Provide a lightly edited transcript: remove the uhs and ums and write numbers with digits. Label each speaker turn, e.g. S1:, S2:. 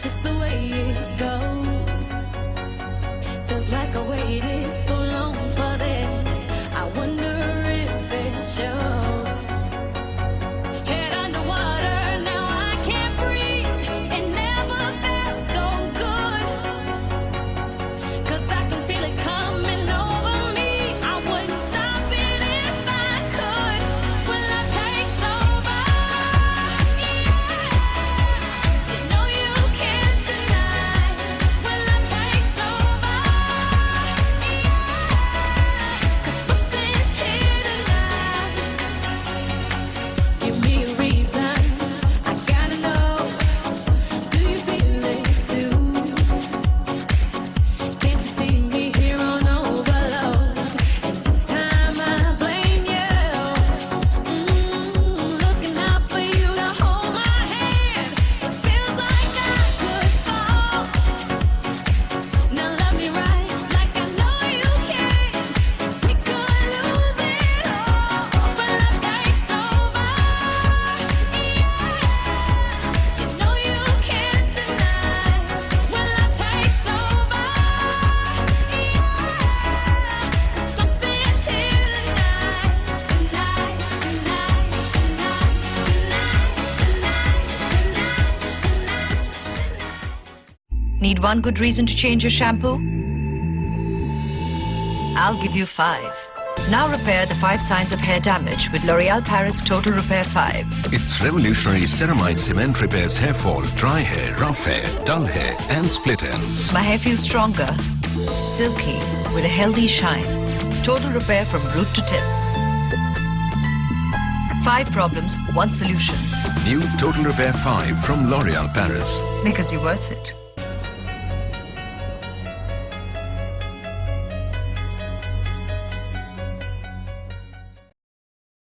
S1: just the way it goes. Feels like I waited so long for this. I wonder if it shows. Head underwater, now I can't breathe. It never felt so good. 'Cause I can feel it coming over me. I wouldn't stop it if I could. Will I take over? Yeah. You know you can't deny. Will I take over? Yeah. 'Cause something's here tonight. Give me a reason. I gotta know. Do you feel it too? Can't you see me here on overload? And this time I blame you. Looking out for you to hold my hand. It feels like I could fall. Now love me right, like I know you can. We could lose it all, but love takes over. Yeah, you know you can't deny. When love takes over, yeah, 'cause something's here tonight, tonight, tonight, tonight, tonight, tonight.
S2: Need one good reason to change your shampoo? I'll give you 5. Now repair the 5 signs of hair damage with L'Oréal Paris Total Repair 5.
S3: Its revolutionary ceramide cement repairs hair fall, dry hair, rough hair, dull hair, and split ends.
S2: My hair feels stronger, silky, with a healthy shine. Total repair from root to tip. 5 problems, 1 solution.
S3: New Total Repair 5 from L'Oréal Paris.
S2: Because you're worth it.